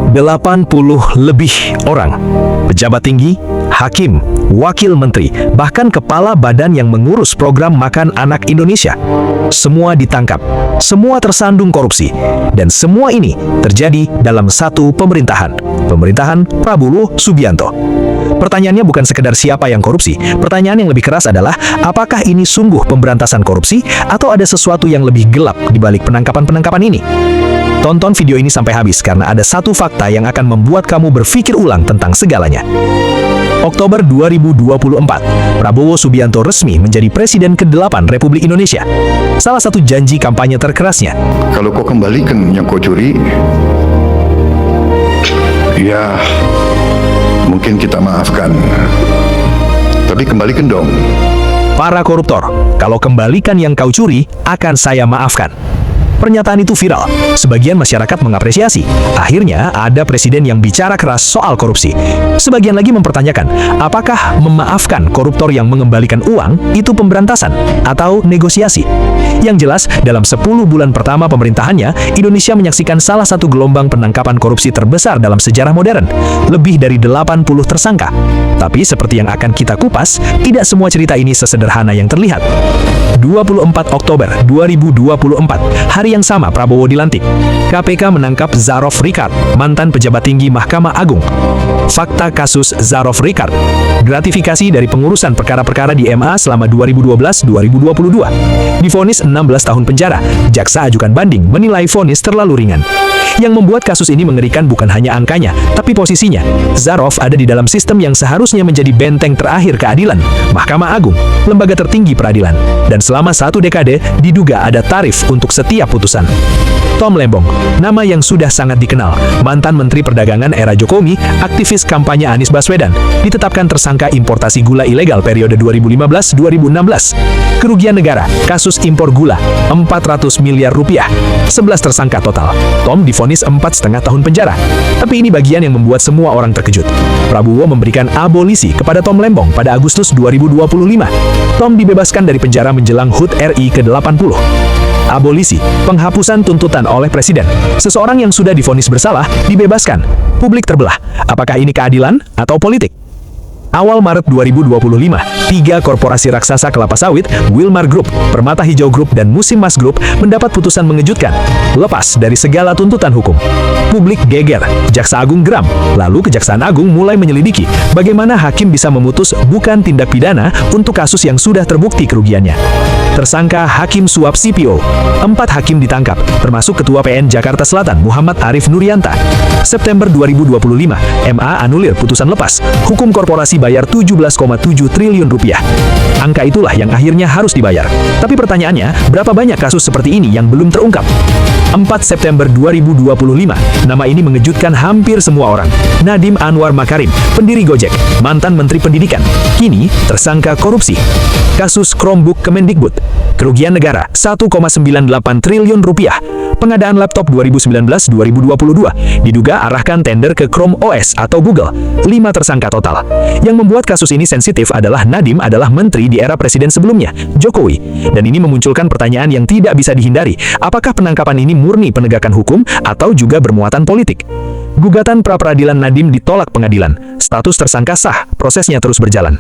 80 lebih orang, pejabat tinggi, hakim, wakil menteri, bahkan kepala badan yang mengurus program makan anak Indonesia. Semua ditangkap, semua tersandung korupsi, dan semua ini terjadi dalam satu pemerintahan Prabowo Subianto. Pertanyaannya bukan sekedar siapa yang korupsi, pertanyaan yang lebih keras adalah apakah ini sungguh pemberantasan korupsi atau ada sesuatu yang lebih gelap di balik penangkapan-penangkapan ini? Tonton video ini sampai habis karena ada satu fakta yang akan membuat kamu berpikir ulang tentang segalanya. Oktober 2024, Prabowo Subianto resmi menjadi Presiden ke-8 Republik Indonesia. Salah satu janji kampanye terkerasnya, kalau kau kembalikan yang kau curi, ya mungkin kita maafkan. Tapi kembalikan dong. para koruptor, kalau kembalikan yang kau curi, akan saya maafkan. Pernyataan itu viral. Sebagian masyarakat mengapresiasi. Akhirnya, ada presiden yang bicara keras soal korupsi. Sebagian lagi mempertanyakan, apakah memaafkan koruptor yang mengembalikan uang itu pemberantasan atau negosiasi? Yang jelas, dalam 10 bulan pertama pemerintahannya, Indonesia menyaksikan salah satu gelombang penangkapan korupsi terbesar dalam sejarah modern. Lebih dari 80 tersangka. Tapi seperti yang akan kita kupas, tidak semua cerita ini sesederhana yang terlihat. 24 Oktober 2024, hari yang sama Prabowo dilantik. KPK menangkap Zarof Richard, mantan pejabat tinggi Mahkamah Agung. Fakta kasus Zarof Richard: gratifikasi dari pengurusan perkara-perkara di MA selama 2012-2022. Divonis 16 tahun penjara, jaksa ajukan banding menilai vonis terlalu ringan. Yang membuat kasus ini mengerikan bukan hanya angkanya, tapi posisinya. Zarof ada di dalam sistem yang seharusnya menjadi benteng terakhir keadilan, Mahkamah Agung, lembaga tertinggi peradilan. Dan selama 1 dekade, diduga ada tarif untuk setiap putusan. Tom Lembong, nama yang sudah sangat dikenal, mantan Menteri Perdagangan era Jokowi, aktivis kampanye Anies Baswedan, ditetapkan tersangka importasi gula ilegal periode 2015-2016. Kerugian negara, kasus impor gula, 400 miliar rupiah. 11 tersangka total. Tom divonis 4,5 tahun penjara. Tapi ini bagian yang membuat semua orang terkejut. Prabowo memberikan abolisi kepada Tom Lembong pada Agustus 2025. Tom dibebaskan dari penjara menjelang HUT RI ke-80. Abolisi, penghapusan tuntutan oleh presiden. Seseorang yang sudah divonis bersalah, dibebaskan. Publik terbelah. Apakah ini keadilan atau politik? Awal Maret 2025, 3 korporasi raksasa kelapa sawit, Wilmar Group, Permata Hijau Group, dan Musim Mas Group mendapat putusan mengejutkan, lepas dari segala tuntutan hukum. Publik geger, Jaksa Agung geram, lalu Kejaksaan Agung mulai menyelidiki bagaimana hakim bisa memutus bukan tindak pidana untuk kasus yang sudah terbukti kerugiannya. Tersangka hakim suap CPO. 4 hakim ditangkap, termasuk Ketua PN Jakarta Selatan Muhammad Arif Nurianta. September 2025, MA anulir putusan lepas. Hukum korporasi bayar 17,7 triliun rupiah. Angka itulah yang akhirnya harus dibayar. Tapi pertanyaannya, berapa banyak kasus seperti ini yang belum terungkap? 4 September 2025, nama ini mengejutkan hampir semua orang. Nadiem Anwar Makarim, pendiri Gojek, mantan Menteri Pendidikan, kini tersangka korupsi. Kasus Chromebook Kemendikbud, kerugian negara 1,98 triliun rupiah. Pengadaan laptop 2019-2022 diduga arahkan tender ke Chrome OS atau Google. 5 tersangka total. Yang membuat kasus ini sensitif adalah Nadiem adalah menteri di era presiden sebelumnya, Jokowi. Dan ini memunculkan pertanyaan yang tidak bisa dihindari. Apakah penangkapan ini murni penegakan hukum atau juga bermuatan politik? Gugatan pra-peradilan Nadiem ditolak pengadilan. Status tersangka sah, prosesnya terus berjalan.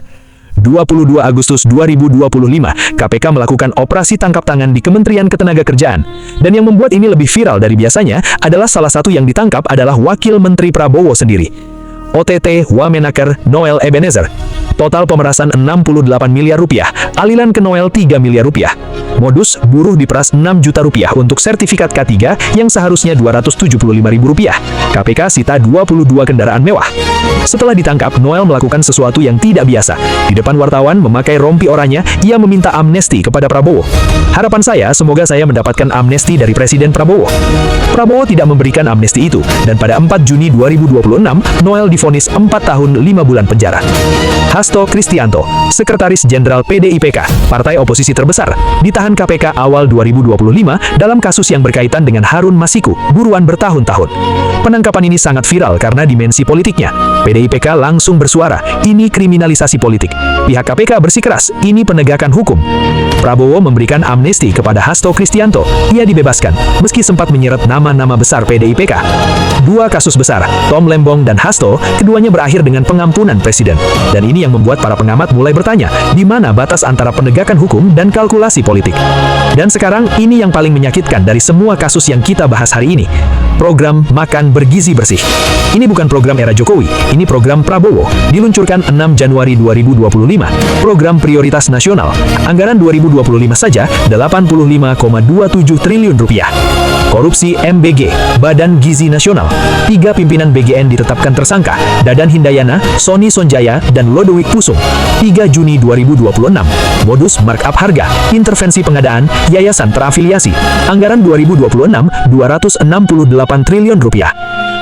22 Agustus 2025, KPK melakukan operasi tangkap tangan di Kementerian Ketenagakerjaan. Dan yang membuat ini lebih viral dari biasanya adalah salah satu yang ditangkap adalah Wakil Menteri Prabowo sendiri. OTT Wamenaker Noel Ebenezer. Total pemerasan 68 miliar rupiah, aliran ke Noel 3 miliar rupiah. Modus, buruh diperas 6 juta rupiah untuk sertifikat K3 yang seharusnya 275 ribu rupiah. KPK sita 22 kendaraan mewah. Setelah ditangkap, Noel melakukan sesuatu yang tidak biasa. Di depan wartawan memakai rompi oranye, ia meminta amnesti kepada Prabowo. Harapan saya, semoga saya mendapatkan amnesti dari Presiden Prabowo. Prabowo tidak memberikan amnesti itu, dan pada 4 Juni 2026, Noel divonis 4 tahun 5 bulan penjara. Hasto Kristianto, Sekretaris Jenderal PDIPK, partai oposisi terbesar, ditahan KPK awal 2025 dalam kasus yang berkaitan dengan Harun Masiku, buruan bertahun-tahun. Penangkapan ini sangat viral karena dimensi politiknya. PDIPK langsung bersuara, ini kriminalisasi politik. Pihak KPK bersikeras, ini penegakan hukum. Prabowo memberikan amnesti kepada Hasto Kristianto. Ia dibebaskan, meski sempat menyeret nama-nama besar PDIPK. Dua kasus besar, Tom Lembong dan Hasto, keduanya berakhir dengan pengampunan presiden. Dan ini yang membuat para pengamat mulai bertanya, di mana batas antara penegakan hukum dan kalkulasi politik. Dan sekarang, ini yang paling menyakitkan dari semua kasus yang kita bahas hari ini. Program Makan Bergizi Bersih. Ini bukan program era Jokowi, ini program Prabowo. Diluncurkan 6 Januari 2025. Program prioritas nasional. Anggaran 2025 saja 85,27 triliun rupiah. Korupsi MBG, Badan Gizi Nasional. 3 pimpinan BGN ditetapkan tersangka, Dadan Hindayana, Sony Sonjaya, dan Lodewijk Pusung. 3 Juni 2026. Modus markup harga, intervensi pengadaan, yayasan terafiliasi. Anggaran 2026, 268 triliun rupiah.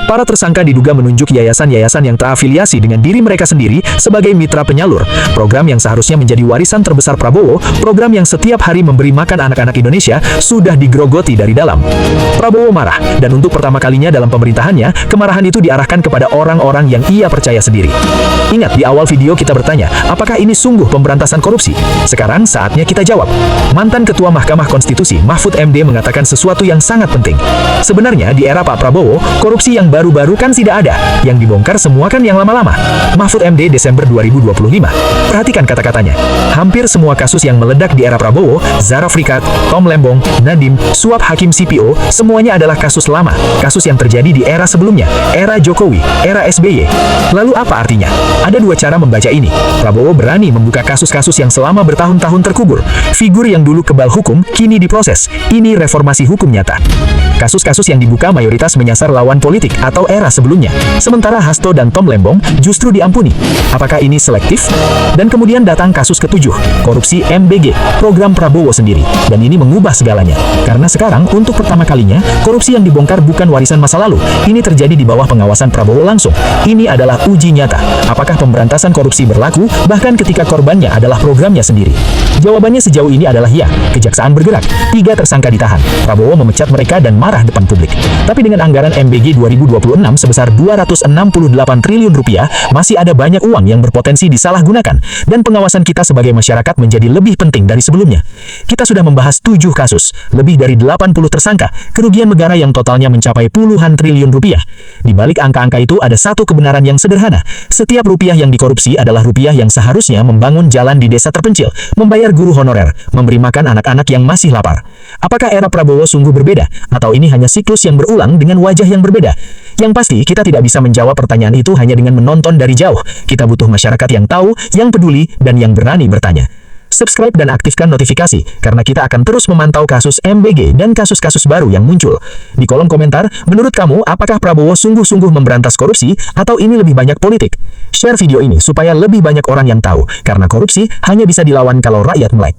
Para tersangka diduga menunjuk yayasan-yayasan yang terafiliasi dengan diri mereka sendiri sebagai mitra penyalur. Program yang seharusnya menjadi warisan terbesar Prabowo, program yang setiap hari memberi makan anak-anak Indonesia, sudah digrogoti dari dalam. Prabowo marah, dan untuk pertama kalinya dalam pemerintahannya, kemarahan itu diarahkan kepada orang-orang yang ia percaya sendiri. Ingat, di awal video kita bertanya, apakah ini sungguh pemberantasan korupsi? Sekarang saatnya kita jawab. Mantan Ketua Mahkamah Konstitusi, Mahfud MD, mengatakan sesuatu yang sangat penting. Sebenarnya, di era Pak Prabowo, korupsi yang baru-baru kan tidak ada. Yang dibongkar semua kan yang lama-lama. Mahfud MD Desember 2025. Perhatikan kata-katanya. Hampir semua kasus yang meledak di era Prabowo, Zara Frikat, Tom Lembong, Nadiem, suap hakim CPO, semuanya adalah kasus lama. Kasus yang terjadi di era sebelumnya, era Jokowi, era SBY. Lalu apa artinya? Ada dua cara membaca ini. Prabowo berani membuka kasus-kasus yang selama bertahun-tahun terkubur. Figur yang dulu kebal hukum, kini diproses. Ini reformasi hukum nyata. Kasus-kasus yang dibuka mayoritas menyasar lawan politik atau era sebelumnya. Sementara Hasto dan Tom Lembong justru diampuni. Apakah ini selektif? Dan kemudian datang kasus ketujuh, korupsi MBG, program Prabowo sendiri. Dan ini mengubah segalanya. Karena sekarang, untuk pertama kalinya, korupsi yang dibongkar bukan warisan masa lalu. Ini terjadi di bawah pengawasan Prabowo langsung. Ini adalah uji nyata. Apakah pemberantasan korupsi berlaku, bahkan ketika korbannya adalah programnya sendiri? Jawabannya sejauh ini adalah ya. Kejaksaan bergerak. 3 tersangka ditahan. Prabowo memecat mereka dan marah depan publik. Tapi dengan anggaran MBG 2026 sebesar 268 triliun rupiah, masih ada banyak uang yang berpotensi disalahgunakan, dan pengawasan kita sebagai masyarakat menjadi lebih penting dari sebelumnya. Kita sudah membahas 7 kasus, lebih dari 80 tersangka, kerugian negara yang totalnya mencapai puluhan triliun rupiah. Di balik angka-angka itu ada satu kebenaran yang sederhana. Setiap rupiah yang dikorupsi adalah rupiah yang seharusnya membangun jalan di desa terpencil, membayar guru honorer, memberi makan anak-anak yang masih lapar. Apakah era Prabowo sungguh berbeda? Atau ini hanya siklus yang berulang dengan wajah yang berbeda? Yang pasti, kita tidak bisa menjawab pertanyaan itu hanya dengan menonton dari jauh. Kita butuh masyarakat yang tahu, yang peduli, dan yang berani bertanya. Subscribe dan aktifkan notifikasi, karena kita akan terus memantau kasus MBG dan kasus-kasus baru yang muncul. Di kolom komentar, menurut kamu, apakah Prabowo sungguh-sungguh memberantas korupsi, atau ini lebih banyak politik? Share video ini supaya lebih banyak orang yang tahu, karena korupsi hanya bisa dilawan kalau rakyat melek.